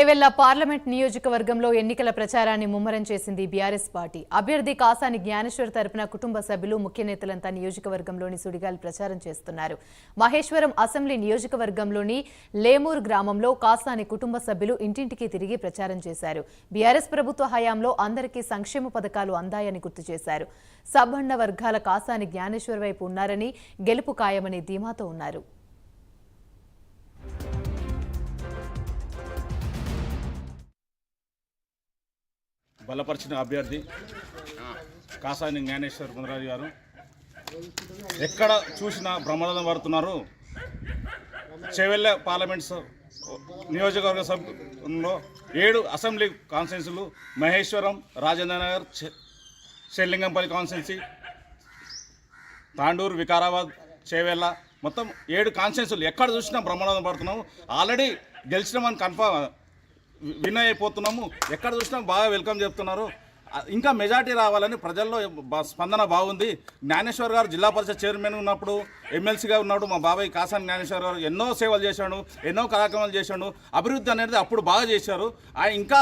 Chevella parliament నియోజకవర్గంలో ఎన్నికల ప్రచారాన్ని ముమ్మరం చేసింది బీఆర్ఎస్ పార్టీ. అభ్యర్థి కాసాని జ్ఞానేశ్వర్ తరపున కుటుంబ సభ్యులు ముఖ్య నేతలంతా నియోజకవర్గంలోని సుడిగాలి ప్రచారం చేస్తున్నారు. మహేశ్వరం అసెంబ్లీ నియోజకవర్గంలోని లేమూర్ గ్రామంలో కాసాని కుటుంబ సభ్యులు ఇంటింటికి తిరిగి ప్రచారం చేశారు. బీఆర్ఎస్ ప్రభుత్వ హయాంలో అందరికీ సంక్షేమ పథకాలు అందాయని గుర్తు చేశారు. సబ్బండ వర్గాల కాసాని జ్ఞానేశ్వర్ వైపు ఉన్నారని, గెలుపు ఖాయమని ధీమాతో ఉన్నారు. బలపరిచిన అభ్యర్థి కాసాని జ్ఞానేశ్వర్ మునరాజు గారు ఎక్కడ చూసినా బ్రహ్మరథం పడుతున్నారు. చేవెళ్ళ పార్లమెంట్స్ నియోజకవర్గ సభలో 7 అసెంబ్లీ కాన్స్టిట్యున్సీలు, మహేశ్వరం, రాజేంద్రనగర్, షెల్లింగంపల్లి కాన్స్టిట్యున్సీ, తాండూరు, వికారాబాద్, చేవెళ్ళ మొత్తం 7 కాన్స్టిట్యున్సీలు ఎక్కడ చూసినా బ్రహ్మరథం పడుతున్నాము. ఆల్రెడీ గెలిచినామని కన్ఫర్మ్ విన్ అయిపోతున్నాము. ఎక్కడ చూసినా బాగా వెల్కమ్ చెప్తున్నారు. ఇంకా మెజార్టీ రావాలని ప్రజల్లో స్పందన బాగుంది. జ్ఞానేశ్వర్ గారు జిల్లా పరిషత్ చైర్మన్ ఉన్నప్పుడు, ఎమ్మెల్సీగా ఉన్నప్పుడు మా బాబాయ్ కాసాని జ్ఞానేశ్వర్ గారు ఎన్నో సేవలు చేశాడు, ఎన్నో కార్యక్రమాలు చేశాడు. అభివృద్ధి అనేది అప్పుడు బాగా చేశారు. ఆయన ఇంకా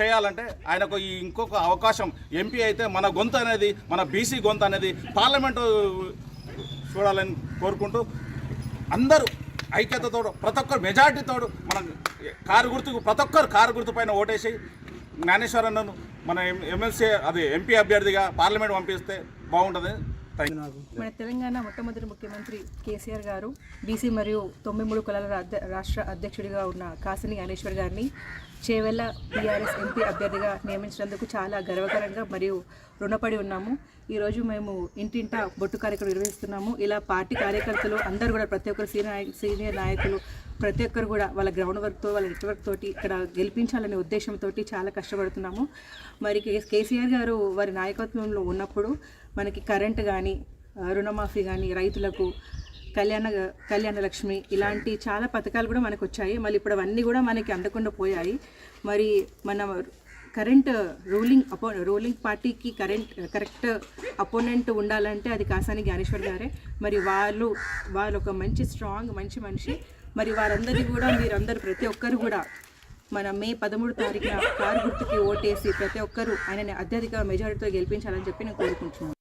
చేయాలంటే ఆయనకు ఇంకొక అవకాశం, ఎంపీ అయితే మన గొంతు అనేది, మన బీసీ గొంతు అనేది పార్లమెంటు చూడాలని కోరుకుంటూ అందరూ ఐక్యతతో ప్రతి ఒక్కరు మెజార్టీతో మన కారు గుర్తుకు ప్రతి ఒక్కరు కారు గుర్తు పైన ఓటేసి జ్ఞానేశ్వరన్నను మన ఎమ్మెల్సీ ఎంపీ అభ్యర్థిగా పార్లమెంట్ పంపిస్తే బాగుంటుంది. మన తెలంగాణ మొట్టమొదటి ముఖ్యమంత్రి కేసీఆర్ గారు బీసీ మరియు 93 కులాల రాష్ట్ర అధ్యక్షుడిగా ఉన్న కాసాని జ్ఞానేశ్వర్ గారిని చేవెళ్ళ బీఆర్ఎస్ ఎంపీ అభ్యర్థిగా నియమించినందుకు చాలా గర్వకరంగా మరియు రుణపడి ఉన్నాము. ఈరోజు మేము ఇంటింటా బొట్టు కార్యక్రమం నిర్వహిస్తున్నాము. ఇలా పార్టీ కార్యకర్తలు అందరూ కూడా ప్రతి ఒక్కరు సీనియర్ నాయకులు ప్రతి ఒక్కరు కూడా వాళ్ళ గ్రౌండ్ వర్క్తో, వాళ్ళ నెట్వర్క్ తోటి ఇక్కడ గెలిపించాలనే ఉద్దేశంతో చాలా కష్టపడుతున్నాము. మరి కేసీఆర్ గారు వారి నాయకత్వంలో ఉన్నప్పుడు మనకి కరెంటు కానీ, రుణమాఫీ కానీ, రైతులకు కళ్యాణ లక్ష్మి ఇలాంటి చాలా పథకాలు కూడా మనకు వచ్చాయి. మళ్ళీ ఇప్పుడు అవన్నీ కూడా మనకి అందకుండా పోయాయి. మరి మన కరెంట్ రూలింగ్ పార్టీకి కరెక్ట్ అపోనెంట్ ఉండాలంటే అది కాసాని జ్ఞానేశ్వర్ గారే. మరి వాళ్ళు ఒక మంచి మనిషి. మరి వారందరినీ కూడా మీరందరూ ప్రతి ఒక్కరు కూడా మన మే 13 తారీఖున కారు గుర్తుకి ఓటేసి ప్రతి ఒక్కరూ ఆయనని అత్యధిక మెజారిటీతో గెలిపించాలని చెప్పి నేను కోరుకుంటున్నాను.